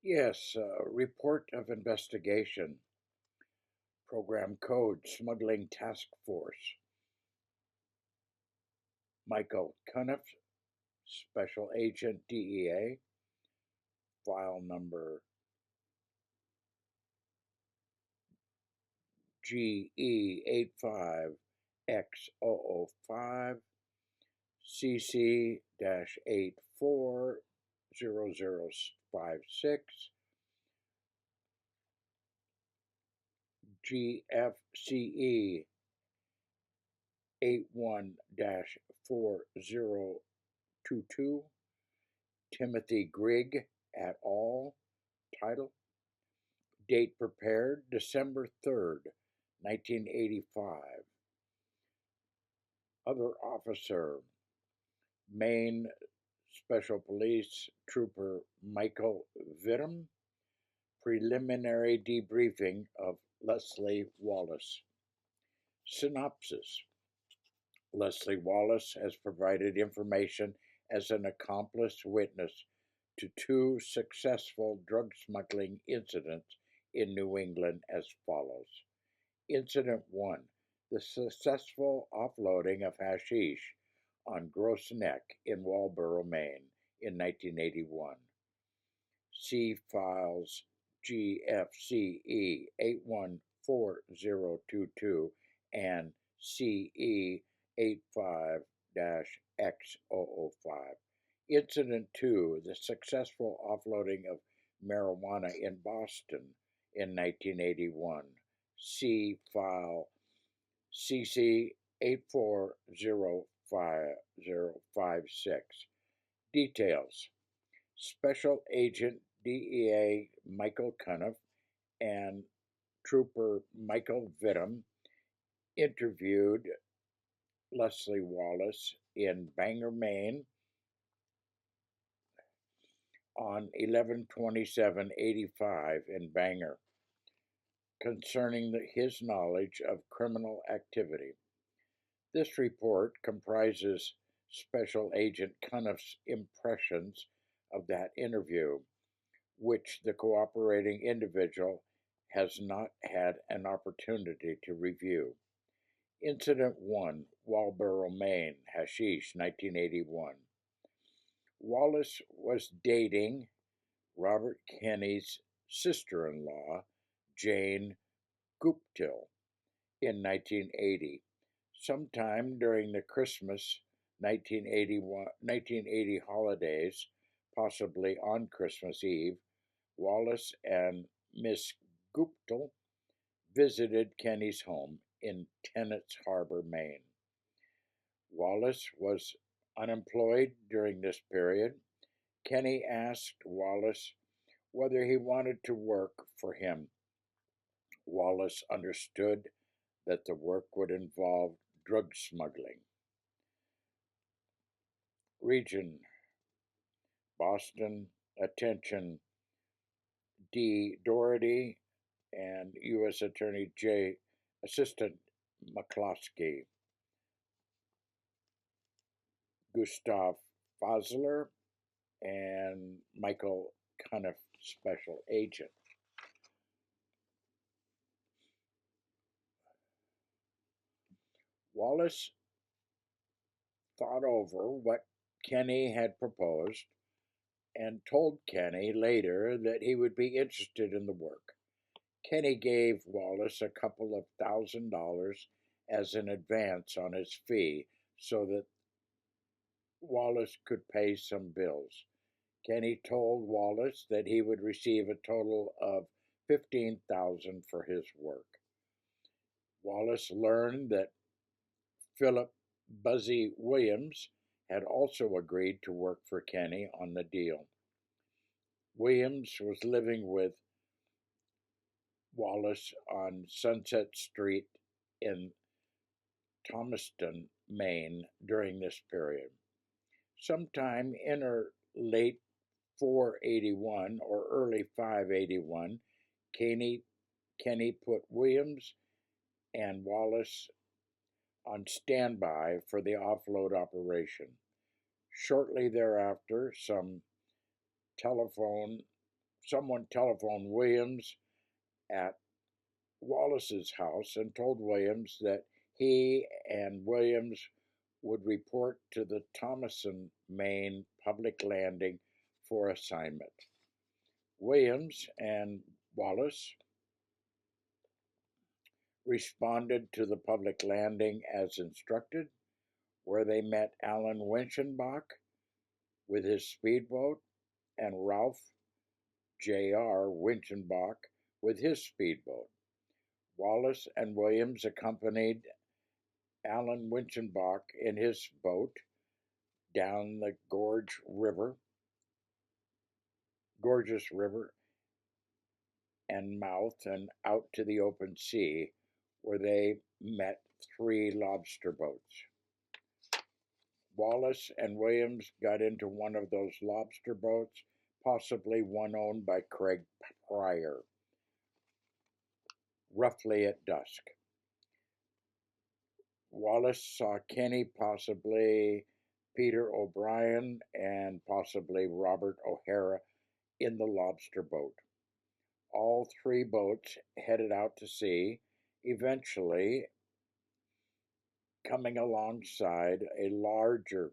Yes, report of investigation, program code, smuggling task force, Michael Cuniff, special agent DEA, file number GE85X005, CC-840056, GFCE 81-4022, Timothy Grigg et al. Title, date prepared December 3rd, 1985. Other officer, Maine Special Police Trooper Michael Vittum, preliminary debriefing of Leslie Wallace. Synopsis: Leslie Wallace has provided information as an accomplice witness to two successful drug smuggling incidents in New England as follows. Incident 1: the successful offloading of hashish on Gross Neck in Walboro, Maine in 1981. See files GFCE 814022 and CE 85-X005. Incident 2: the successful offloading of marijuana in Boston in 1981. See file CC 840556. Details: Special Agent DEA Michael Cuniff and Trooper Michael Vittum interviewed Leslie Wallace in Bangor, Maine on 11/27/85 in Bangor concerning his knowledge of criminal activity. This report comprises Special Agent Cuniff's impressions of that interview, which the cooperating individual has not had an opportunity to review. Incident 1: Walboro, Maine, hashish, 1981. Wallace was dating Robert Kenny's sister-in-law, Jane Guptill, in 1980. Sometime during the Christmas 1980 holidays, possibly on Christmas Eve, Wallace and Miss Guptill visited Kenny's home in Tennant's Harbor, Maine. Wallace was unemployed during this period. Kenny asked Wallace whether he wanted to work for him. Wallace understood that the work would involve drug smuggling. Region: Boston. Attention: D. Doherty and U.S. Attorney J. Assistant McCloskey. Gustav Fosler and Michael Cuniff, Special Agent. Wallace thought over what Kenny had proposed and told Kenny later that he would be interested in the work. Kenny gave Wallace a couple of $1,000 as an advance on his fee so that Wallace could pay some bills. Kenny told Wallace that he would receive a total of $15,000 for his work. Wallace learned that Philip "Buzzy" Williams had also agreed to work for Kenny on the deal. Williams was living with Wallace on Sunset Street in Thomaston, Maine during this period. Sometime in late 481 or early 581, Kenny put Williams and Wallace on standby for the offload operation. Shortly thereafter, some telephone someone telephoned Williams at Wallace's house and told Williams that he and Williams would report to the Thomason, Maine public landing for assignment. Williams and Wallace responded to the public landing as instructed, where they met Alan Winchenbach with his speedboat and Ralph J.R. Winchenbach with his speedboat. Wallace and Williams accompanied Alan Winchenbach in his boat down the Gorges River and mouth and out to the open sea, where they met 3 lobster boats. Wallace and Williams got into one of those lobster boats, possibly one owned by Craig Pryor, roughly at dusk. Wallace saw Kenny, possibly Peter O'Brien, and possibly Robert O'Hara in the lobster boat. All 3 boats headed out to sea, eventually coming alongside a larger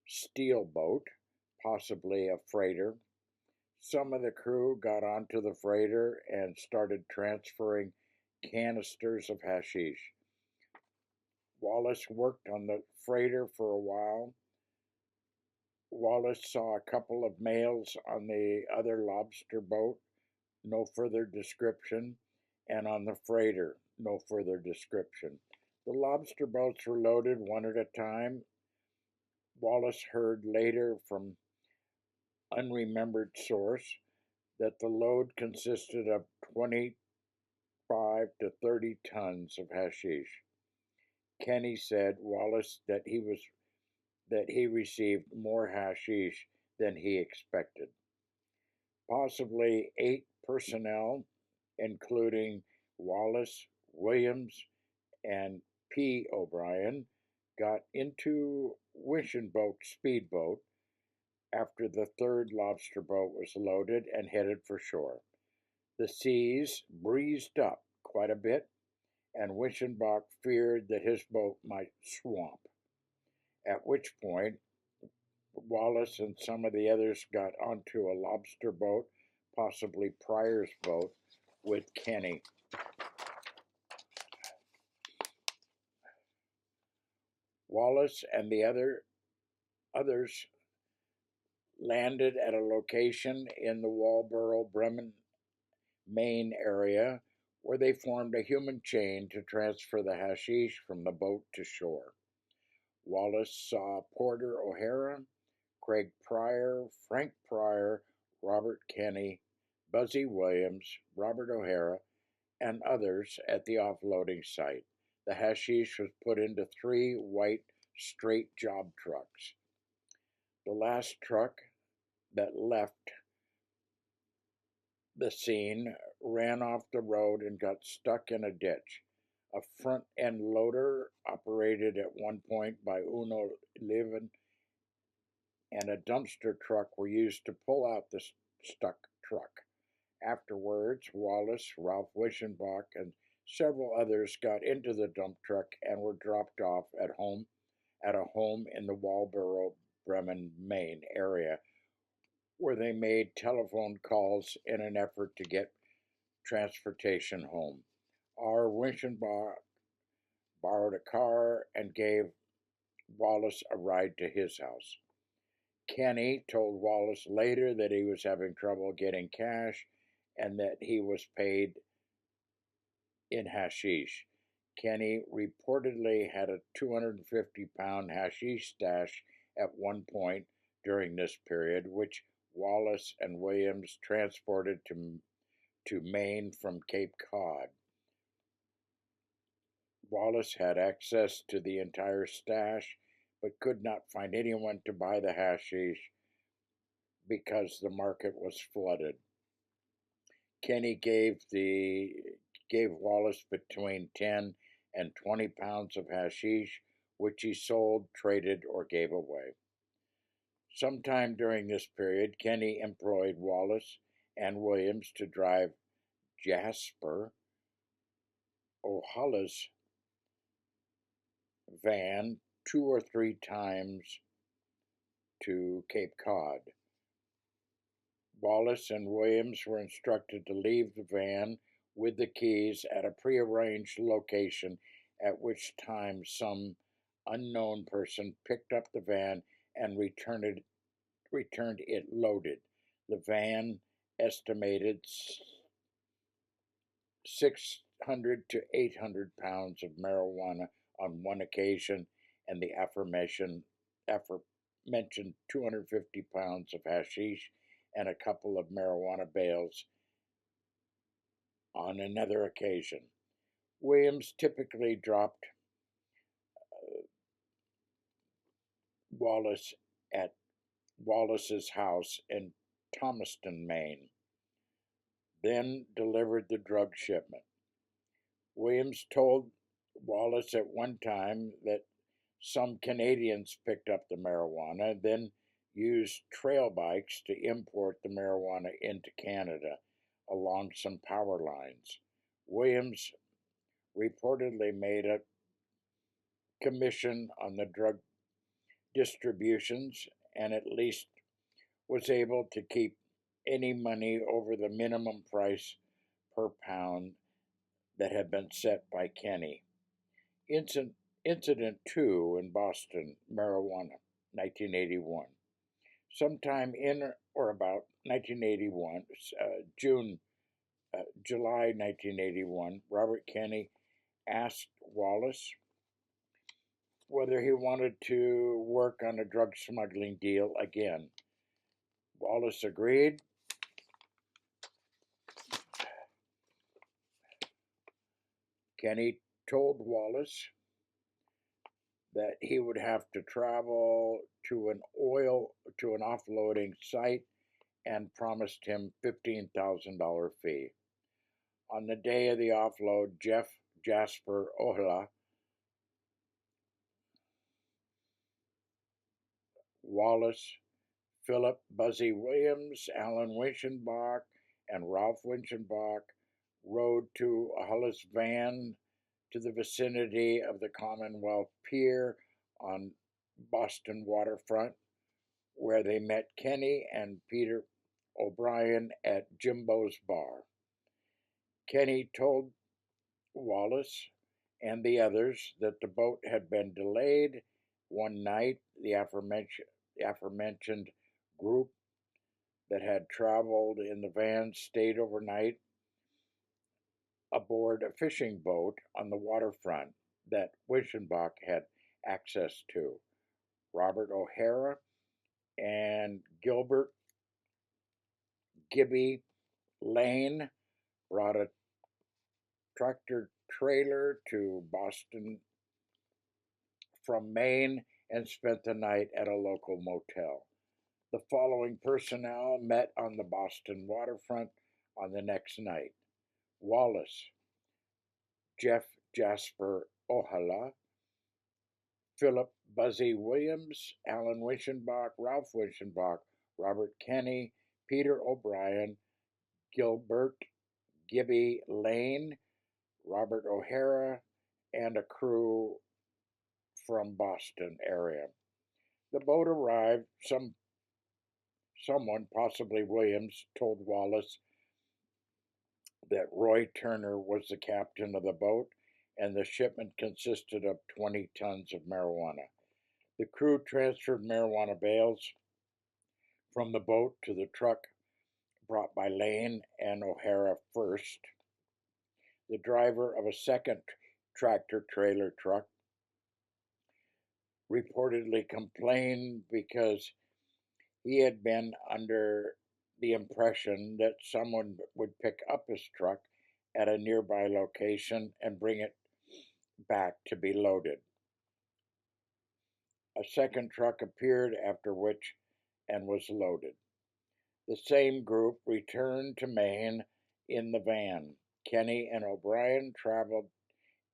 steel boat, possibly a freighter. Some of the crew got onto the freighter and started transferring canisters of hashish. Wallace worked on the freighter for a while. Wallace saw a couple of males on the other lobster boat, no further description, and on the freighter, no further description. The lobster boats were loaded one at a time. Wallace heard later from unremembered source that the load consisted of 25 to 30 tons of hashish. Kenny said Wallace that he received more hashish than he expected. Possibly 8 personnel, including Wallace, Williams, and P. O'Brien, got into Winchenbach's speedboat after the 3rd lobster boat was loaded and headed for shore. The seas breezed up quite a bit, and Winchenbach feared that his boat might swamp, at which point Wallace and some of the others got onto a lobster boat, possibly Pryor's boat, with Kenny. Wallace and the others landed at a location in the Walboro, Bremen, Maine area, where they formed a human chain to transfer the hashish from the boat to shore. Wallace saw Porter O'Hara, Craig Pryor, Frank Pryor, Robert Kenny, Buzzy Williams, Robert O'Hara, and others at the offloading site. The hashish was put into 3 white straight job trucks. The last truck that left the scene ran off the road and got stuck in a ditch. A front-end loader, operated at one point by Uno Levin, and a dumpster truck were used to pull out the stuck truck. Afterwards, Wallace, Ralph Winchenbach, and several others got into the dump truck and were dropped off at a home in the Walboro, Bremen, Maine area, where they made telephone calls in an effort to get transportation home. R. Winchenbach borrowed a car and gave Wallace a ride to his house. Kenny told Wallace later that he was having trouble getting cash and that he was paid in hashish. Kenny reportedly had a 250-pound hashish stash at one point during this period, which Wallace and Williams transported to Maine from Cape Cod. Wallace had access to the entire stash, but could not find anyone to buy the hashish because the market was flooded. Kenny gave Wallace between 10 and 20 pounds of hashish, which he sold, traded, or gave away. Sometime during this period, Kenny employed Wallace and Williams to drive Jasper O'Hala's van 2 or 3 times to Cape Cod. Wallace and Williams were instructed to leave the van with the keys at a prearranged location, at which time some unknown person picked up the van and returned it loaded. The van estimated 600 to 800 pounds of marijuana on one occasion, and the aforementioned 250 pounds of hashish and a couple of marijuana bales on another occasion. Williams typically dropped Wallace at Wallace's house in Thomaston, Maine, then delivered the drug shipment. Williams told Wallace at one time that some Canadians picked up the marijuana, then used trail bikes to import the marijuana into Canada along some power lines. Williams reportedly made a commission on the drug distributions and at least was able to keep any money over the minimum price per pound that had been set by Kenny. Incident 2 in Boston, marijuana, 1981. Sometime in or about 1981, July 1981, Robert Kenny asked Wallace whether he wanted to work on a drug smuggling deal again. Wallace agreed. Kenny told Wallace that he would have to travel to an offloading site and promised him $15,000 fee. On the day of the offload, Jasper O'Hala, Wallace, Philip Buzzy Williams, Alan Winchenbach, and Ralph Winchenbach rode to O'Hala's van to the vicinity of the Commonwealth Pier on Boston waterfront, where they met Kenny and Peter O'Brien at Jimbo's bar. Kenny told Wallace and the others that the boat had been delayed. One night, the aforementioned group that had traveled in the van stayed overnight aboard a fishing boat on the waterfront that Winchenbach had access to. Robert O'Hara and Gilbert Gibby Lane brought a tractor trailer to Boston from Maine and spent the night at a local motel. The following personnel met on the Boston waterfront on the next night: Wallace, Jasper O'Hala, Philip Buzzy Williams, Alan Winchenbach, Ralph Winchenbach, Robert Kenny, Peter O'Brien, Gilbert Gibby Lane, Robert O'Hara, and a crew from Boston area. The boat arrived. Someone, possibly Williams, told Wallace that Roy Turner was the captain of the boat, and the shipment consisted of 20 tons of marijuana. The crew transferred marijuana bales from the boat to the truck brought by Lane and O'Hara first. The driver of a second tractor-trailer truck reportedly complained because he had been under the impression that someone would pick up his truck at a nearby location and bring it back to be loaded. A second truck appeared after which and was loaded. The same group returned to Maine in the van. Kenny and O'Brien traveled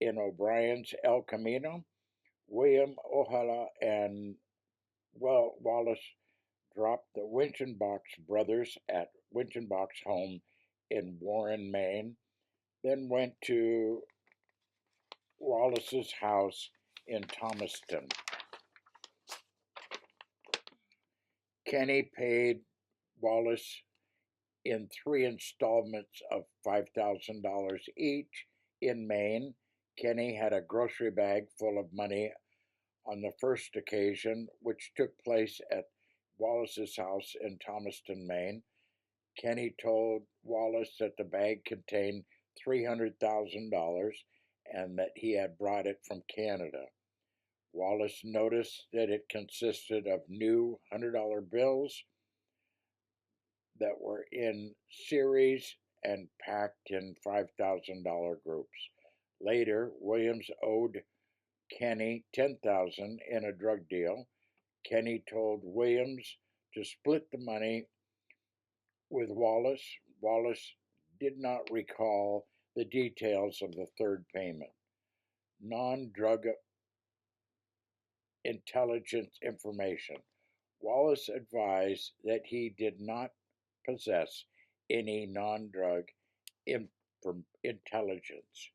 in O'Brien's El Camino. William O'Hala and Wallace dropped the Winchenbach brothers at Wintenbach's home in Warren, Maine, then went to Wallace's house in Thomaston. Kenny paid Wallace in 3 installments of $5,000 each in Maine. Kenny had a grocery bag full of money on the first occasion, which took place at Wallace's house in Thomaston, Maine. Kenny told Wallace that the bag contained $300,000 and that he had brought it from Canada. Wallace noticed that it consisted of new $100 bills that were in series and packed in $5,000 groups. Later, Williams owed Kenny $10,000 in a drug deal. Kenny told Williams to split the money with Wallace. Wallace did not recall the details of the third payment. Non-drug intelligence information. Wallace advised that he did not possess any non-drug intelligence.